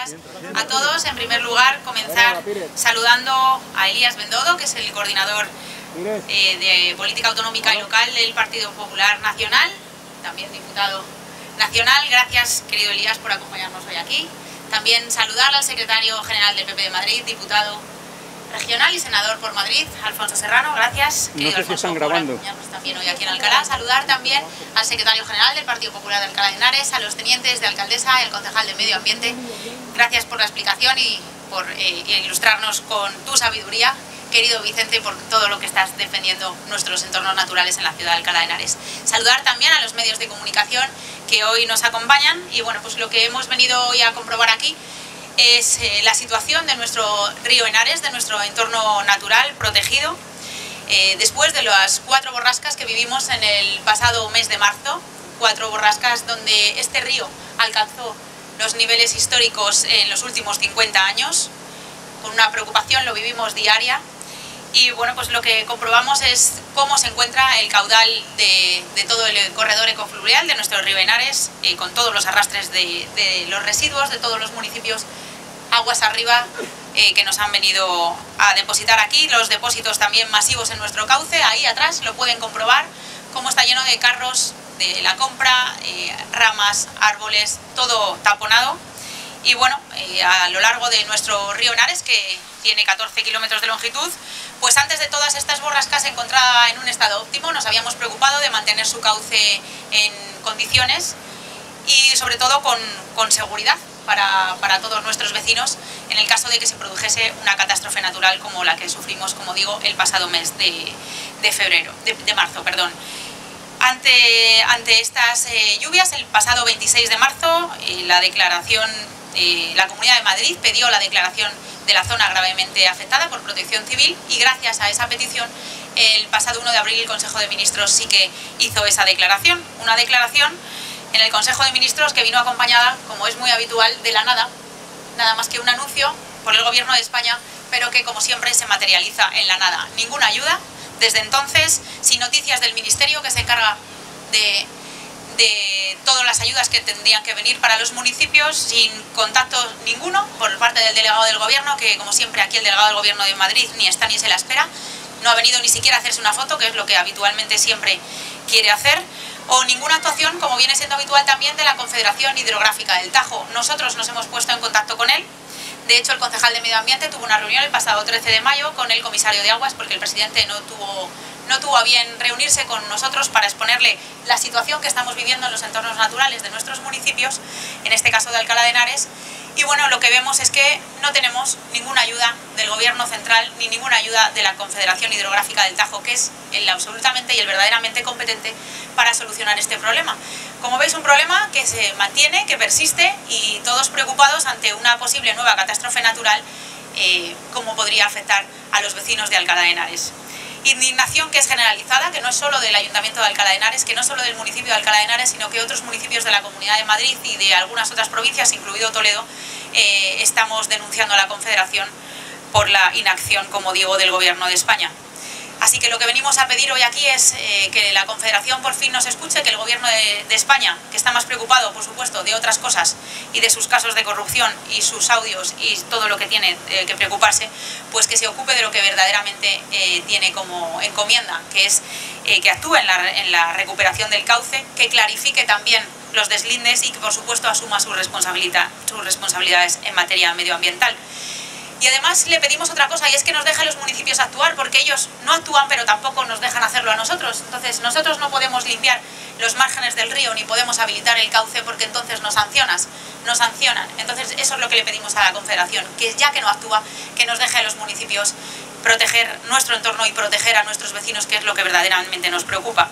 días a todos. En primer lugar, comenzar saludando a Elías Bendodo, que es el coordinador de Política Autonómica y Local del Partido Popular Nacional, también diputado nacional. Gracias, querido Elías, por acompañarnos hoy aquí. También saludar al secretario general del PP de Madrid, diputado regional y senador por Madrid, Alfonso Serrano. Gracias, querido Alfonso, están grabando. por acompañarnos también hoy aquí en Alcalá. Saludar también al secretario general del Partido Popular de Alcalá de Henares, a los tenientes de alcaldesa y al concejal de Medio Ambiente. Gracias por la explicación y por ilustrarnos con tu sabiduría, querido Vicente, por todo lo que estás defendiendo nuestros entornos naturales en la ciudad de Alcalá de Henares. Saludar también a los medios de comunicación que hoy nos acompañan y bueno, pues lo que hemos venido hoy a comprobar aquí es la situación de nuestro río Henares, de nuestro entorno natural protegido, después de las 4 borrascas que vivimos en el pasado mes de marzo, 4 borrascas donde este río alcanzó los niveles históricos en los últimos 50 años, con una preocupación, lo vivimos diaria. Y bueno, pues lo que comprobamos es cómo se encuentra el caudal de todo el corredor ecofluvial de nuestro río Henares, con todos los arrastres de los residuos de todos los municipios aguas arriba que nos han venido a depositar aquí, los depósitos también masivos en nuestro cauce. Ahí atrás lo pueden comprobar cómo está lleno de carros de la compra, ramas, árboles, todo taponado. Y bueno, a lo largo de nuestro río Henares, que tiene 14 kilómetros de longitud, pues antes de todas estas borrascas se encontraba en un estado óptimo. Nos habíamos preocupado de mantener su cauce en condiciones y sobre todo con seguridad para todos nuestros vecinos en el caso de que se produjese una catástrofe natural como la que sufrimos, como digo, el pasado mes de marzo. Ante estas lluvias, el pasado 26 de marzo, la Comunidad de Madrid pidió la declaración de la zona gravemente afectada por Protección Civil y gracias a esa petición el pasado 1 de abril el Consejo de Ministros sí que hizo esa declaración, una declaración en el Consejo de Ministros que vino acompañada, como es muy habitual, de la nada más que un anuncio por el Gobierno de España, pero que como siempre se materializa en la nada. Ninguna ayuda desde entonces, sin noticias del Ministerio que se encarga de todas las ayudas que tendrían que venir para los municipios, sin contacto ninguno por parte del delegado del Gobierno, que como siempre aquí el delegado del Gobierno de Madrid ni está ni se la espera, no ha venido ni siquiera a hacerse una foto, que es lo que habitualmente siempre quiere hacer, o ninguna actuación, como viene siendo habitual también, de la Confederación Hidrográfica del Tajo. Nosotros nos hemos puesto en contacto con él. De hecho, el concejal de Medio Ambiente tuvo una reunión el pasado 13 de mayo con el comisario de Aguas, porque el presidente no tuvo a bien reunirse con nosotros para exponerle la situación que estamos viviendo en los entornos naturales de nuestros municipios, en este caso de Alcalá de Henares. Y bueno, lo que vemos es que no tenemos ninguna ayuda del Gobierno central ni ninguna ayuda de la Confederación Hidrográfica del Tajo, que es el absolutamente y el verdaderamente competente para solucionar este problema. Como veis, un problema que se mantiene, que persiste y todos preocupados ante una posible nueva catástrofe natural, cómo podría afectar a los vecinos de Alcalá de Henares. Indignación que es generalizada, que no es solo del Ayuntamiento de Alcalá de Henares, que no es solo del municipio de Alcalá de Henares, sino que otros municipios de la Comunidad de Madrid y de algunas otras provincias, incluido Toledo, estamos denunciando a la Confederación por la inacción, como digo, del Gobierno de España. Así que lo que venimos a pedir hoy aquí es que la Confederación por fin nos escuche, que el Gobierno de España, que está más preocupado, por supuesto, de otras cosas y de sus casos de corrupción y sus audios y todo lo que tiene que preocuparse, pues que se ocupe de lo que verdaderamente tiene como encomienda, que es que actúe en la recuperación del cauce, que clarifique también los deslindes y que, por supuesto, asuma sus responsabilidades en materia medioambiental. Y además le pedimos otra cosa, y es que nos deje a los municipios actuar, porque ellos no actúan, pero tampoco nos dejan hacerlo a nosotros. Entonces nosotros no podemos limpiar los márgenes del río, ni podemos habilitar el cauce, porque entonces nos sancionan. Entonces eso es lo que le pedimos a la Confederación, que ya que no actúa, que nos deje a los municipios proteger nuestro entorno y proteger a nuestros vecinos, que es lo que verdaderamente nos preocupa.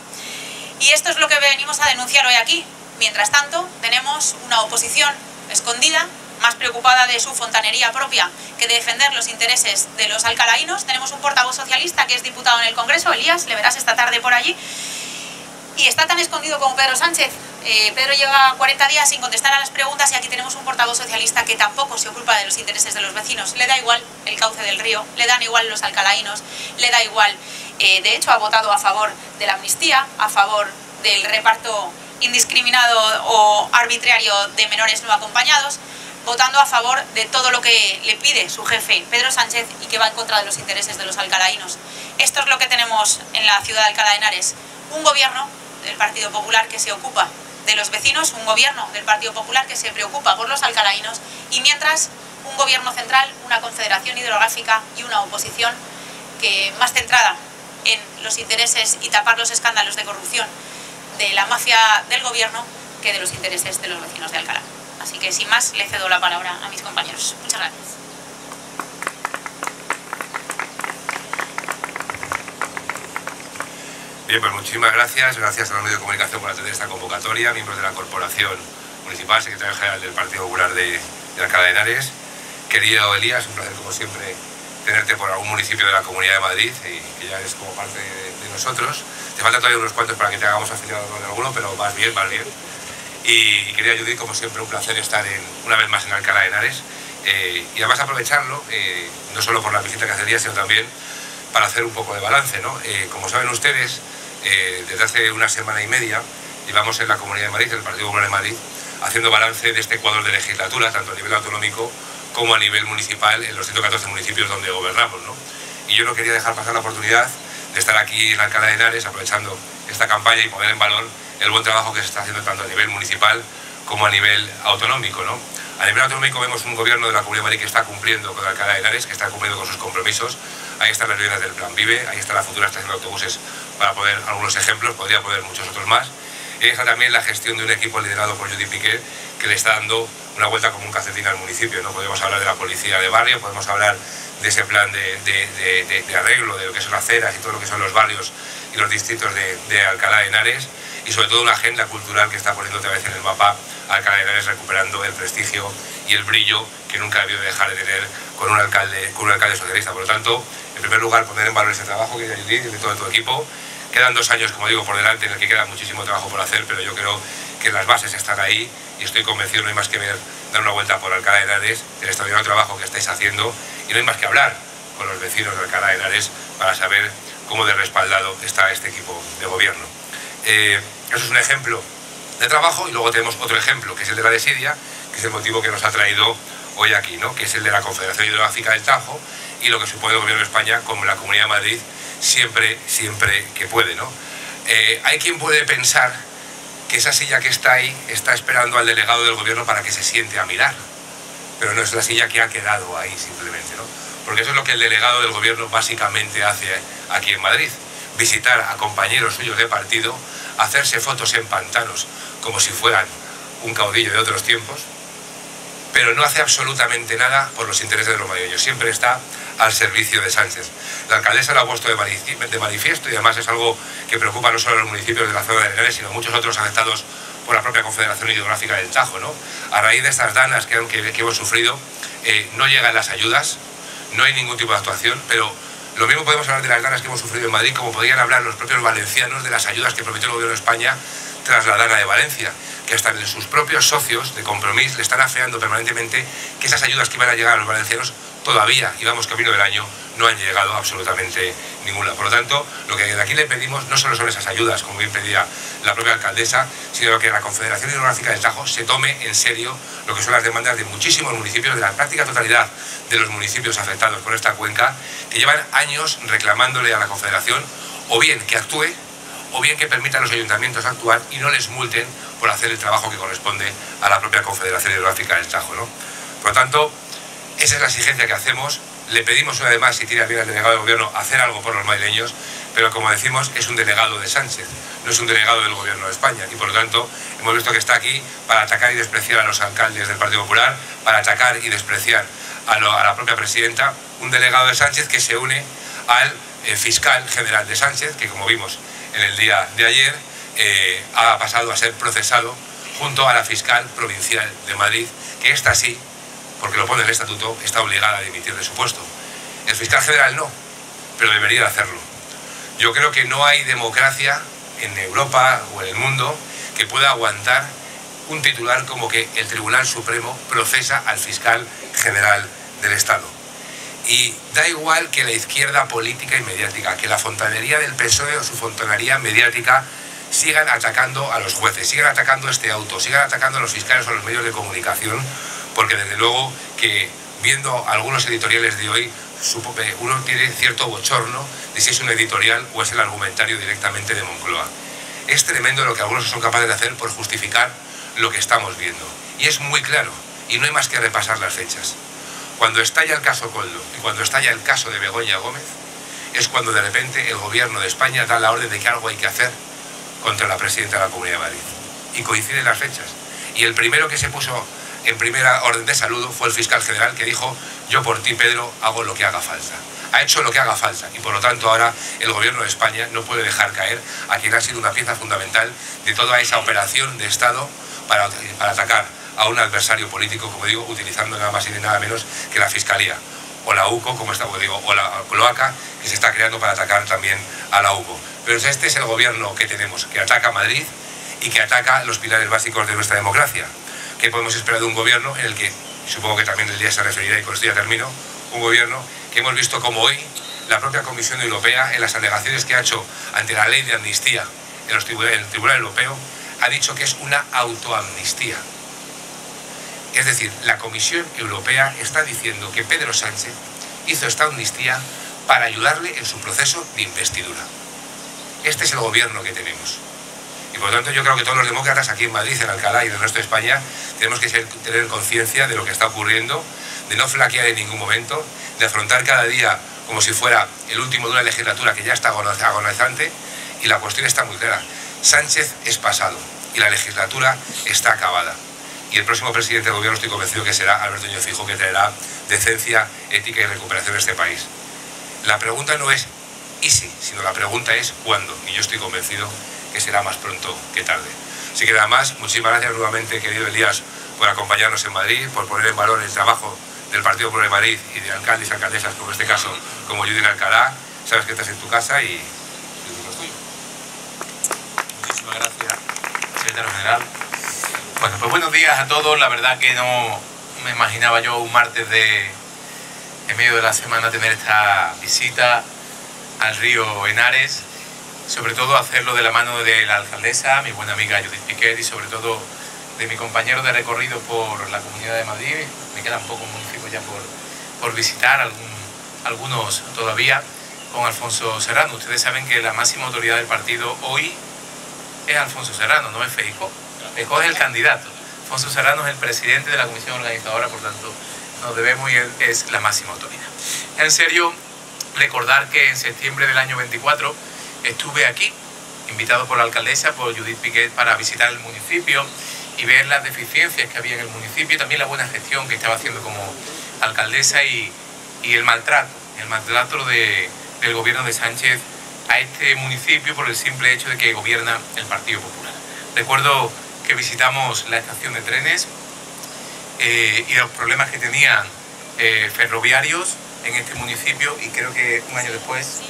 Y esto es lo que venimos a denunciar hoy aquí. Mientras tanto, tenemos una oposición escondida, más preocupada de su fontanería propia que de defender los intereses de los alcalaínos. Tenemos un portavoz socialista que es diputado en el Congreso, Elías, le verás esta tarde por allí, y está tan escondido como Pedro Sánchez. Pedro lleva 40 días sin contestar a las preguntas y aquí tenemos un portavoz socialista que tampoco se ocupa de los intereses de los vecinos. Le da igual el cauce del río, le dan igual los alcalaínos, le da igual, de hecho ha votado a favor de la amnistía, a favor del reparto indiscriminado o arbitrario de menores no acompañados, votando a favor de todo lo que le pide su jefe, Pedro Sánchez, y que va en contra de los intereses de los alcalaínos. Esto es lo que tenemos en la ciudad de Alcalá de Henares, un gobierno del Partido Popular que se ocupa de los vecinos, un gobierno del Partido Popular que se preocupa por los alcalaínos, y mientras un gobierno central, una confederación hidrográfica y una oposición que más centrada en los intereses y tapar los escándalos de corrupción de la mafia del gobierno que de los intereses de los vecinos de Alcalá. Así que sin más le cedo la palabra a mis compañeros. Muchas gracias. Bien, pues muchísimas gracias. Gracias a los medios de comunicación por atender esta convocatoria, miembros de la Corporación Municipal, secretario general del Partido Popular de Alcalá de Henares. Querido Elías, un placer como siempre tenerte por algún municipio de la Comunidad de Madrid y que ya eres como parte de nosotros. Te faltan todavía unos cuantos para que te hagamos afiliado de alguno, pero vas bien, vas bien. Y quería Judith, como siempre, un placer estar una vez más en Alcalá de Henares y además aprovecharlo, no solo por la visita que hace Elías, sino también para hacer un poco de balance, ¿no? Como saben ustedes, desde hace una semana y media llevamos en la Comunidad de Madrid, en el Partido Popular de Madrid, haciendo balance de este Ecuador de legislatura, tanto a nivel autonómico como a nivel municipal, en los 114 municipios donde gobernamos, ¿no? Y yo no quería dejar pasar la oportunidad de estar aquí en Alcalá de Henares, aprovechando esta campaña y poner en valor el buen trabajo que se está haciendo tanto a nivel municipal como a nivel autonómico, ¿no? A nivel autonómico vemos un gobierno de la Comunidad de Madrid que está cumpliendo con Alcalá de Henares, que está cumpliendo con sus compromisos. Ahí están las líneas del Plan Vive, ahí está la futura estación de autobuses, para poner algunos ejemplos, podría poner muchos otros más. Y está también la gestión de un equipo liderado por Judith Piqué, que le está dando una vuelta como un calcetín al municipio, ¿no? Podemos hablar de la policía de barrio, podemos hablar de ese plan de arreglo de lo que son las aceras y todo lo que son los barrios y los distritos de Alcalá de Henares, y sobre todo una agenda cultural que está poniendo otra vez en el mapa Alcalá de Henares, recuperando el prestigio y el brillo que nunca debió dejar de tener con un alcalde socialista. Por lo tanto, en primer lugar, poner en valor ese trabajo que hay Judith y de todo tu equipo. Quedan 2 años, como digo, por delante, en el que queda muchísimo trabajo por hacer, pero yo creo que las bases están ahí y estoy convencido, no hay más que ver, dar una vuelta por Alcalá de Henares, el extraordinario trabajo que estáis haciendo, y no hay más que hablar con los vecinos de Alcalá de Henares para saber cómo de respaldado está este equipo de gobierno. Eso es un ejemplo de trabajo, y luego tenemos otro ejemplo, que es el de la desidia, que es el motivo que nos ha traído hoy aquí, ¿no? Que es el de la Confederación Hidrográfica del Tajo y lo que supone el Gobierno de España como la Comunidad de Madrid siempre que puede, ¿no? Hay quien puede pensar que esa silla que está ahí está esperando al delegado del Gobierno para que se siente a mirar, pero no es la silla que ha quedado ahí simplemente, ¿no? Porque eso es lo que el delegado del Gobierno básicamente hace aquí en Madrid: visitar a compañeros suyos de partido, hacerse fotos en pantanos como si fueran un caudillo de otros tiempos, pero no hace absolutamente nada por los intereses de los madrileños. Siempre está al servicio de Sánchez. La alcaldesa lo ha puesto de manifiesto, y además es algo que preocupa no solo a los municipios de la zona de Henares, sino a muchos otros afectados por la propia Confederación Hidrográfica del Tajo, ¿no? A raíz de estas danas que hemos sufrido, no llegan las ayudas, no hay ningún tipo de actuación, pero lo mismo podemos hablar de las danas que hemos sufrido en Madrid, como podrían hablar los propios valencianos de las ayudas que prometió el Gobierno de España tras la dana de Valencia, que hasta sus propios socios de Compromís le están afeando permanentemente que esas ayudas que iban a llegar a los valencianos todavía, y vamos camino del año, no han llegado absolutamente ninguna. Por lo tanto, lo que de aquí le pedimos no solo son esas ayudas, como bien pedía la propia alcaldesa, sino que la Confederación Hidrográfica del Tajo se tome en serio lo que son las demandas de muchísimos municipios, de la práctica totalidad de los municipios afectados por esta cuenca, que llevan años reclamándole a la Confederación o bien que actúe, o bien que permitan a los ayuntamientos actuar y no les multen por hacer el trabajo que corresponde a la propia Confederación Hidrográfica del Tajo, ¿no? Por lo tanto, esa es la exigencia que hacemos. Le pedimos una vez más, si tira bien al delegado del Gobierno, hacer algo por los madrileños, pero como decimos, es un delegado de Sánchez, no es un delegado del Gobierno de España, y por lo tanto hemos visto que está aquí para atacar y despreciar a los alcaldes del Partido Popular, para atacar y despreciar a la propia presidenta, un delegado de Sánchez que se une al fiscal general de Sánchez, que como vimos en el día de ayer, ha pasado a ser procesado junto a la fiscal provincial de Madrid, que esta sí, porque lo pone el estatuto, está obligada a dimitir de su puesto. El fiscal general no, pero debería hacerlo. Yo creo que no hay democracia en Europa o en el mundo que pueda aguantar un titular como que el Tribunal Supremo procesa al fiscal general del Estado. Y da igual que la izquierda política y mediática, que la fontanería del PSOE o su fontanería mediática sigan atacando a los jueces, sigan atacando este auto, sigan atacando a los fiscales o a los medios de comunicación, porque desde luego que viendo algunos editoriales de hoy, uno tiene cierto bochorno de si es un editorial o es el argumentario directamente de Moncloa. Es tremendo lo que algunos son capaces de hacer por justificar lo que estamos viendo. Y es muy claro, y no hay más que repasar las fechas. Cuando estalla el caso Koldo y cuando estalla el caso de Begoña Gómez, es cuando de repente el gobierno de España da la orden de que algo hay que hacer contra la presidenta de la Comunidad de Madrid. Y coinciden las fechas. Y el primero que se puso en primera orden de saludo fue el fiscal general, que dijo: yo por ti, Pedro, hago lo que haga falta. Ha hecho lo que haga falta y por lo tanto ahora el gobierno de España no puede dejar caer a quien ha sido una pieza fundamental de toda esa operación de Estado para atacar a un adversario político, como digo, utilizando nada más y nada menos que la Fiscalía o la UCO, como digo, o la cloaca que se está creando para atacar también a la UCO. Pero este es el gobierno que tenemos, que ataca a Madrid y que ataca los pilares básicos de nuestra democracia. ¿Qué podemos esperar de un gobierno en el que, supongo que también el día se referirá, y con esto ya termino, un gobierno que hemos visto como hoy la propia Comisión Europea, en las alegaciones que ha hecho ante la ley de amnistía en el Tribunal Europeo, ha dicho que es una autoamnistía? Es decir, la Comisión Europea está diciendo que Pedro Sánchez hizo esta amnistía para ayudarle en su proceso de investidura. Este es el gobierno que tenemos. Y por lo tanto yo creo que todos los demócratas aquí en Madrid, en Alcalá y en el resto de España tenemos que tener conciencia de lo que está ocurriendo, de no flaquear en ningún momento, de afrontar cada día como si fuera el último de una legislatura que ya está agonizante. Y la cuestión está muy clara: Sánchez es pasado y la legislatura está acabada. Y el próximo presidente del gobierno estoy convencido que será Alberto Núñez Feijóo, que traerá decencia, ética y recuperación a este país. La pregunta no es ¿y si?, sino la pregunta es ¿cuándo? Y yo estoy convencido que será más pronto que tarde. Así que nada más, muchísimas gracias nuevamente, querido Elías, por acompañarnos en Madrid, por poner en valor el trabajo del Partido Popular de Madrid y de alcaldes y alcaldesas, como en este caso, como Judith Alcalá. Sabes que estás en tu casa y es tuyo. Muchísimas gracias, secretario general. Bueno, pues buenos días a todos. La verdad que no me imaginaba yo un martes en medio de la semana tener esta visita al río Henares, sobre todo hacerlo de la mano de la alcaldesa, mi buena amiga Judith Piquet, y sobre todo de mi compañero de recorrido por la Comunidad de Madrid. Me quedan pocos municipios ya por visitar, algunos todavía, con Alfonso Serrano. Ustedes saben que la máxima autoridad del partido hoy es Alfonso Serrano, no es Feijóo. Feijóo es el candidato. Alfonso Serrano es el presidente de la comisión organizadora, por tanto nos debemos y él es la máxima autoridad. En serio, recordar que en septiembre del año 24 estuve aquí, invitado por la alcaldesa, por Judith Piquet, para visitar el municipio y ver las deficiencias que había en el municipio y también la buena gestión que estaba haciendo como alcaldesa y el maltrato del gobierno de Sánchez a este municipio por el simple hecho de que gobierna el Partido Popular. Recuerdo que visitamos la estación de trenes y los problemas que tenían ferroviarios en este municipio, y creo que un año después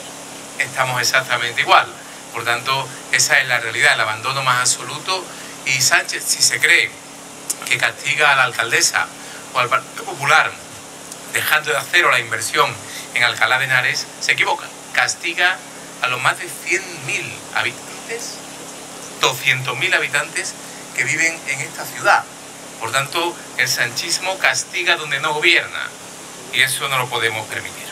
estamos exactamente igual. Por tanto, esa es la realidad, el abandono más absoluto. Y Sánchez, si se cree que castiga a la alcaldesa o al Partido Popular dejando de hacer la inversión en Alcalá de Henares, se equivoca. Castiga a los más de 100.000 habitantes, 200.000 habitantes que viven en esta ciudad. Por tanto, el sanchismo castiga donde no gobierna, y eso no lo podemos permitir.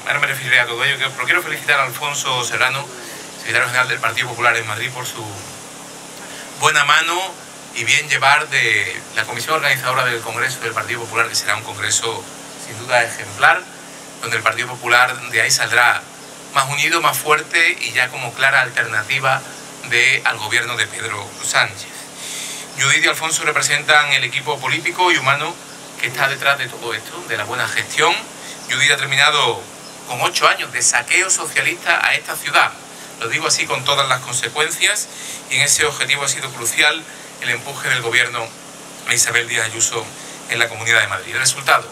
Ahora me referiré a todo ello, pero quiero felicitar a Alfonso Serrano, secretario general del Partido Popular en Madrid, por su buena mano y bien llevar de la comisión organizadora del Congreso del Partido Popular, que será un congreso sin duda ejemplar, donde el Partido Popular de ahí saldrá más unido, más fuerte y ya como clara alternativa al gobierno de Pedro Sánchez. Judith y Alfonso representan el equipo político y humano que está detrás de todo esto, de la buena gestión. Judith ha terminado con 8 años de saqueo socialista a esta ciudad. Lo digo así con todas las consecuencias, y en ese objetivo ha sido crucial el empuje del gobierno de Isabel Díaz Ayuso en la Comunidad de Madrid. El resultado: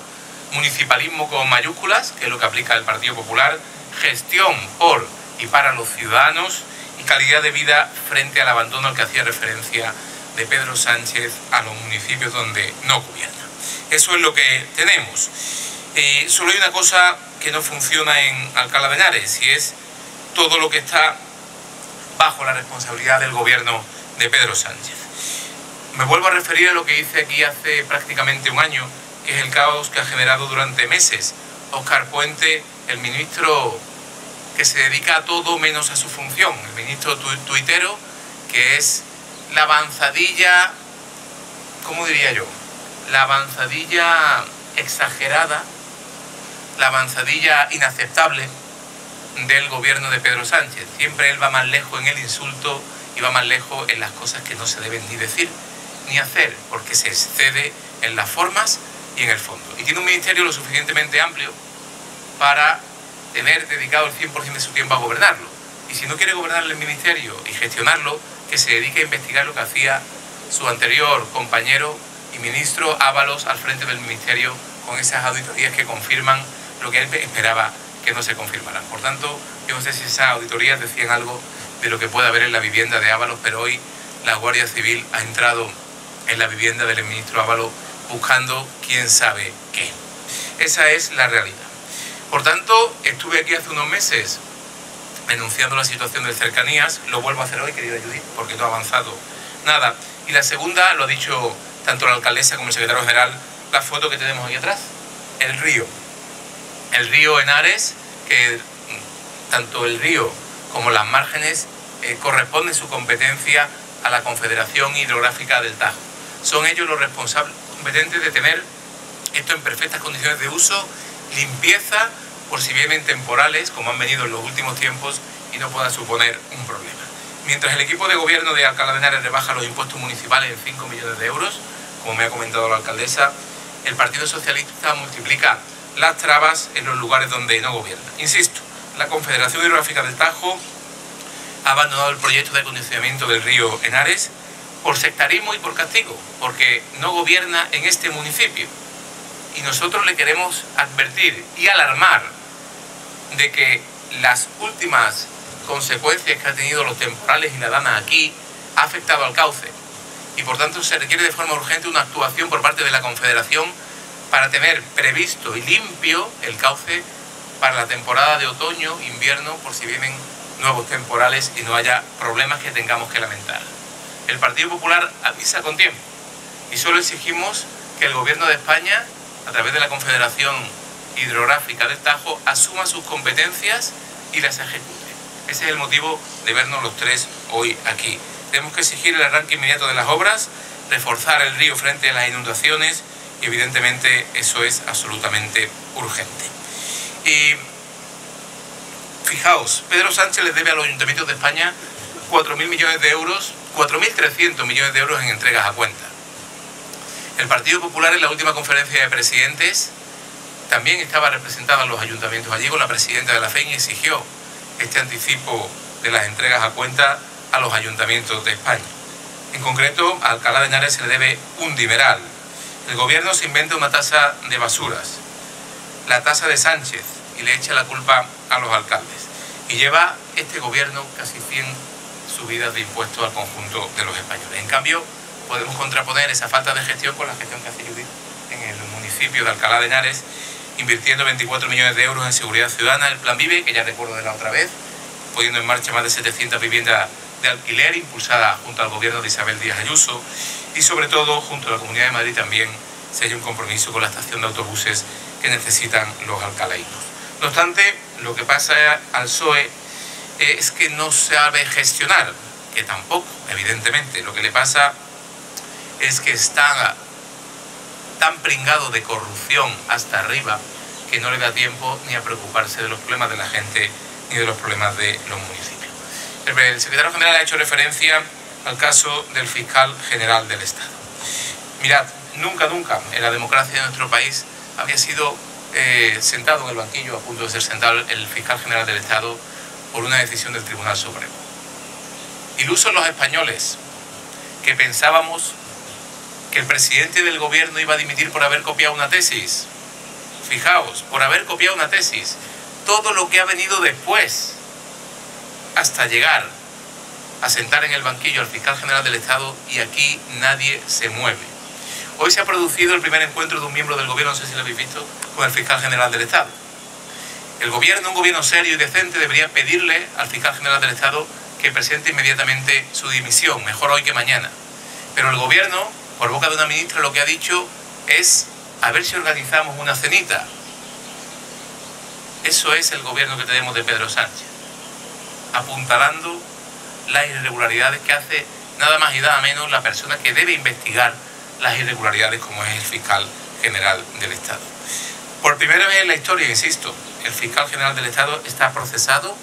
municipalismo con mayúsculas, que es lo que aplica el Partido Popular, gestión por y para los ciudadanos y calidad de vida frente al abandono al que hacía referencia de Pedro Sánchez a los municipios donde no gobierna. Eso es lo que tenemos. Solo hay una cosa que no funciona en Alcalá de Henares, y es todo lo que está bajo la responsabilidad del gobierno de Pedro Sánchez. Me vuelvo a referir a lo que hice aquí hace prácticamente un año, que es el caos que ha generado durante meses Óscar Puente, el ministro que se dedica a todo menos a su función, el ministro tuitero, que es la avanzadilla, ¿cómo diría yo? La avanzadilla exagerada, la avanzadilla inaceptable del gobierno de Pedro Sánchez. Siempre él va más lejos en el insulto y va más lejos en las cosas que no se deben ni decir ni hacer, porque se excede en las formas y en el fondo. Y tiene un ministerio lo suficientemente amplio para tener dedicado el 100% de su tiempo a gobernarlo. Y si no quiere gobernar el ministerio y gestionarlo, que se dedique a investigar lo que hacía su anterior compañero y ministro Ábalos al frente del ministerio, con esas auditorías que confirman lo que él esperaba que no se confirmaran. Por tanto, yo no sé si esas auditorías decían algo de lo que puede haber en la vivienda de Ábalos, pero hoy la Guardia Civil ha entrado en la vivienda del ministro Ábalos buscando quién sabe qué. Esa es la realidad. Por tanto, estuve aquí hace unos meses denunciando la situación de Cercanías, lo vuelvo a hacer hoy, querida Judith, porque no ha avanzado nada. Y la segunda, lo ha dicho tanto la alcaldesa como el secretario general, la foto que tenemos aquí atrás, el río Henares, que tanto el río como las márgenes corresponden su competencia a la Confederación Hidrográfica del Tajo. Son ellos los responsables competentes de tener esto en perfectas condiciones de uso, limpieza, por si vienen temporales, como han venido en los últimos tiempos, y no pueda suponer un problema. Mientras el equipo de gobierno de Alcalá de Henares rebaja los impuestos municipales en 5 millones de euros, como me ha comentado la alcaldesa, el Partido Socialista multiplica las trabas en los lugares donde no gobierna. Insisto, la Confederación Hidrográfica del Tajo ha abandonado el proyecto de acondicionamiento del río Henares por sectarismo y por castigo, porque no gobierna en este municipio. Y nosotros le queremos advertir y alarmar de que las últimas consecuencias que han tenido los temporales y la dana aquí ha afectado al cauce. Y por tanto se requiere de forma urgente una actuación por parte de la Confederación para tener previsto y limpio el cauce para la temporada de otoño, invierno, por si vienen nuevos temporales y no haya problemas que tengamos que lamentar. El Partido Popular avisa con tiempo y solo exigimos que el Gobierno de España, a través de la Confederación Hidrográfica del Tajo, asuma sus competencias y las ejecute. Ese es el motivo de vernos los tres hoy aquí. Tenemos que exigir el arranque inmediato de las obras, reforzar el río frente a las inundaciones y evidentemente eso es absolutamente urgente. Y fijaos, Pedro Sánchez les debe a los ayuntamientos de España 4.000 millones de euros, 4.300 millones de euros en entregas a cuenta. El Partido Popular en la última conferencia de presidentes también estaba representado en los ayuntamientos allí con la presidenta de la FEIN y exigió este anticipo de las entregas a cuenta a los ayuntamientos de España. En concreto, a Alcalá de Henares se le debe un dineral. El gobierno se inventa una tasa de basuras, la tasa de Sánchez, y le echa la culpa a los alcaldes. Y lleva este gobierno casi 100 subidas de impuestos al conjunto de los españoles. En cambio, podemos contraponer esa falta de gestión con la gestión que hace Judith en el municipio de Alcalá de Henares, invirtiendo 24 millones de euros en seguridad ciudadana, el Plan Vive, que ya recuerdo de la otra vez, poniendo en marcha más de 700 viviendas de alquiler, impulsada junto al gobierno de Isabel Díaz Ayuso, y sobre todo, junto a la Comunidad de Madrid también, se haya un compromiso con la estación de autobuses que necesitan los alcalainos. No obstante, lo que pasa al PSOE es que no sabe gestionar, que tampoco, evidentemente. Lo que le pasa es que está tan pringado de corrupción hasta arriba que no le da tiempo ni a preocuparse de los problemas de la gente ni de los problemas de los municipios. El secretario general ha hecho referencia al caso del fiscal general del Estado. Mirad, nunca en la democracia de nuestro país había sido sentado en el banquillo, a punto de ser sentado, el fiscal general del Estado por una decisión del Tribunal Supremo. Ilusos los españoles que pensábamos que el presidente del gobierno iba a dimitir por haber copiado una tesis. Fijaos, por haber copiado una tesis. Todo lo que ha venido después, hasta llegar a sentar en el banquillo al fiscal general del Estado, y aquí nadie se mueve. Hoy se ha producido el primer encuentro de un miembro del gobierno, no sé si lo habéis visto, con el fiscal general del Estado. El gobierno, un gobierno serio y decente, debería pedirle al fiscal general del Estado que presente inmediatamente su dimisión, mejor hoy que mañana. Pero el gobierno, por boca de una ministra, lo que ha dicho es a ver si organizamos una cenita. Eso es el gobierno que tenemos de Pedro Sánchez, apuntalando las irregularidades que hace nada más y nada menos la persona que debe investigar las irregularidades, como es el fiscal general del Estado. Por primera vez en la historia, insisto, el fiscal general del Estado está procesado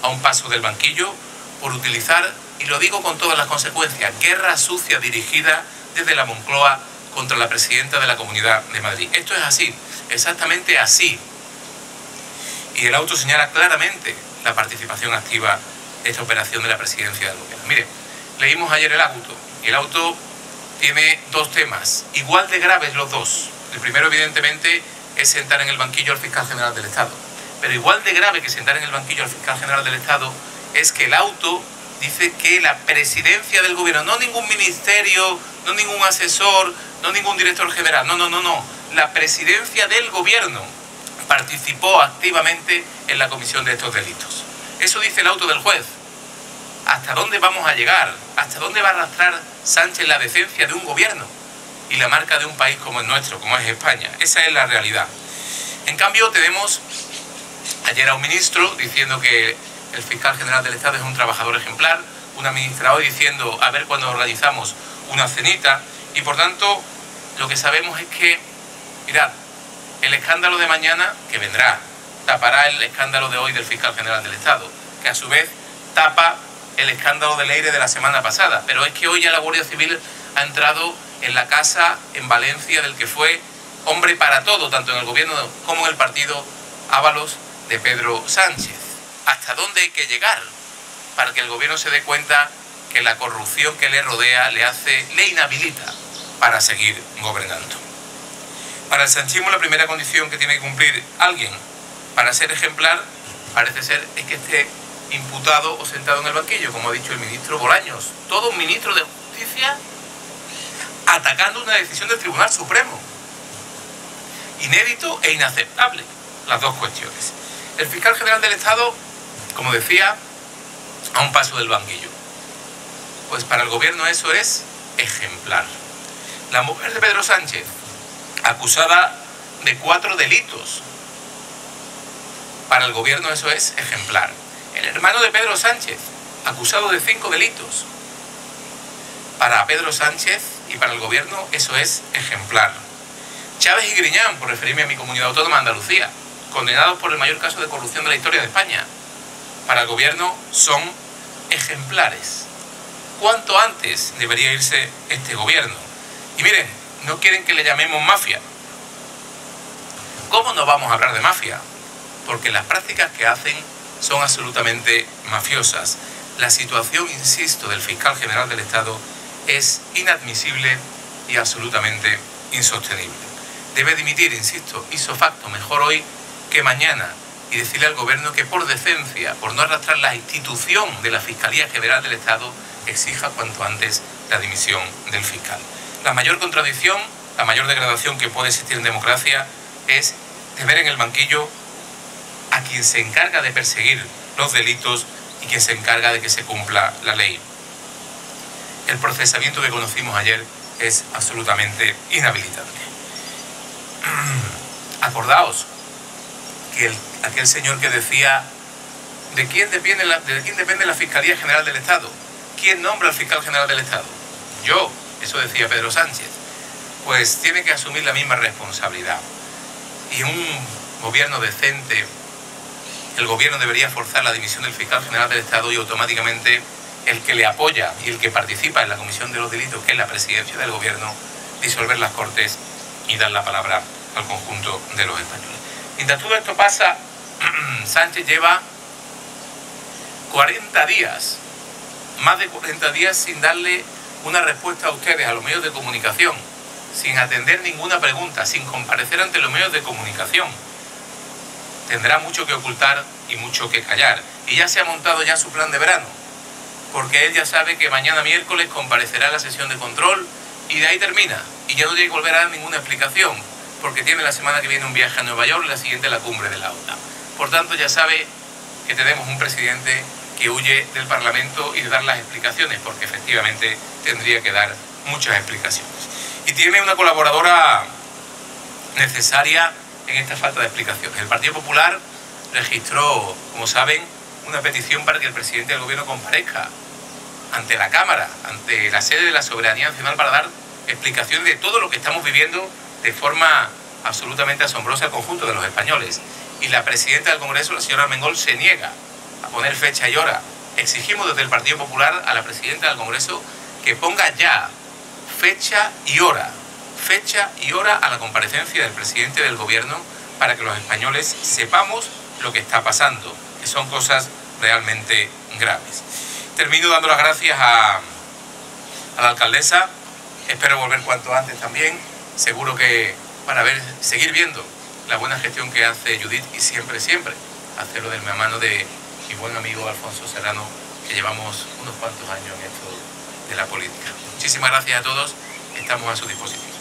a un paso del banquillo por utilizar, y lo digo con todas las consecuencias, guerra sucia dirigida desde la Moncloa contra la presidenta de la Comunidad de Madrid. Esto es así, exactamente así. Y el auto señala claramente la participación activa de esta operación de la presidencia del gobierno. Mire, leímos ayer el auto, y el auto tiene dos temas, igual de graves los dos. El primero, evidentemente, es sentar en el banquillo al fiscal general del Estado. Pero igual de grave que sentar en el banquillo al fiscal general del Estado es que el auto dice que la presidencia del gobierno, no ningún ministerio, no ningún asesor, no ningún director general, no, la presidencia del gobierno participó activamente en la comisión de estos delitos. Eso dice el auto del juez. ¿Hasta dónde vamos a llegar? ¿Hasta dónde va a arrastrar Sánchez la decencia de un gobierno y la marca de un país como el nuestro, como es España? Esa es la realidad. En cambio, tenemos ayer a un ministro diciendo que el fiscal general del Estado es un trabajador ejemplar, una ministra hoy diciendo a ver cuándo organizamos una cenita, y por tanto lo que sabemos es que, mirad, el escándalo de mañana, que vendrá, tapará el escándalo de hoy del fiscal general del Estado, que a su vez tapa el escándalo del Leire de la semana pasada. Pero es que hoy ya la Guardia Civil ha entrado en la casa en Valencia del que fue hombre para todo, tanto en el gobierno como en el partido, Ábalos, de Pedro Sánchez. ¿Hasta dónde hay que llegar para que el gobierno se dé cuenta que la corrupción que le rodea le inhabilita para seguir gobernando? Para el sanchismo, la primera condición que tiene que cumplir alguien para ser ejemplar parece ser es que esté imputado o sentado en el banquillo, como ha dicho el ministro Bolaños. Todo un ministro de Justicia atacando una decisión del Tribunal Supremo. Inédito e inaceptable, las dos cuestiones. El fiscal general del Estado, como decía, a un paso del banquillo. Pues para el gobierno eso es ejemplar. La mujer de Pedro Sánchez, acusada de 4 delitos. Para el gobierno eso es ejemplar. El hermano de Pedro Sánchez, acusado de 5 delitos. Para Pedro Sánchez y para el gobierno eso es ejemplar. Chávez y Griñán, por referirme a mi comunidad autónoma, Andalucía, condenados por el mayor caso de corrupción de la historia de España. Para el gobierno son ejemplares. ¿Cuánto antes debería irse este gobierno? Y miren, no quieren que le llamemos mafia. ¿Cómo no vamos a hablar de mafia? Porque las prácticas que hacen son absolutamente mafiosas. La situación, insisto, del fiscal general del Estado es inadmisible y absolutamente insostenible. Debe dimitir, insisto, ipso facto, mejor hoy que mañana, y decirle al gobierno que por decencia, por no arrastrar la institución de la Fiscalía General del Estado, exija cuanto antes la dimisión del fiscal. La mayor contradicción, la mayor degradación que puede existir en democracia es de ver en el banquillo a quien se encarga de perseguir los delitos y quien se encarga de que se cumpla la ley. El procesamiento que conocimos ayer es absolutamente inhabilitante. Acordaos que aquel señor que decía ¿de quién depende la Fiscalía General del Estado? ¿Quién nombra al fiscal general del Estado? Yo, eso decía Pedro Sánchez. Pues tiene que asumir la misma responsabilidad. Y un gobierno decente, el gobierno debería forzar la dimisión del fiscal general del Estado y automáticamente el que le apoya y el que participa en la comisión de los delitos, que es la presidencia del gobierno, disolver las Cortes y dar la palabra al conjunto de los españoles. Mientras todo esto pasa, Sánchez lleva 40 días, más de 40 días sin darle una respuesta a ustedes, a los medios de comunicación, sin atender ninguna pregunta, sin comparecer ante los medios de comunicación. Tendrá mucho que ocultar y mucho que callar. Y ya se ha montado ya su plan de verano, porque él ya sabe que mañana miércoles comparecerá a la sesión de control y de ahí termina. Y ya no tiene que volver a dar ninguna explicación, porque tiene la semana que viene un viaje a Nueva York y la siguiente la cumbre de la OTAN. Por tanto, ya sabe que tenemos un presidente que huye del Parlamento y de dar las explicaciones, porque efectivamente tendría que dar muchas explicaciones. Y tiene una colaboradora necesaria en esta falta de explicaciones. El Partido Popular registró, como saben, una petición para que el presidente del gobierno comparezca ante la Cámara, ante la sede de la Soberanía Nacional, para dar explicación de todo lo que estamos viviendo de forma absolutamente asombrosa al conjunto de los españoles. Y la presidenta del Congreso, la señora Armengol, se niega a poner fecha y hora. Exigimos desde el Partido Popular a la presidenta del Congreso que ponga ya fecha y hora a la comparecencia del presidente del gobierno, para que los españoles sepamos lo que está pasando, que son cosas realmente graves. Termino dando las gracias a la alcaldesa. Espero volver cuanto antes también, seguro que para seguir viendo la buena gestión que hace Judith, y siempre hacerlo de la mano de mi buen amigo Alfonso Serrano, que llevamos unos cuantos años en esto de la política. Muchísimas gracias a todos, estamos a su disposición.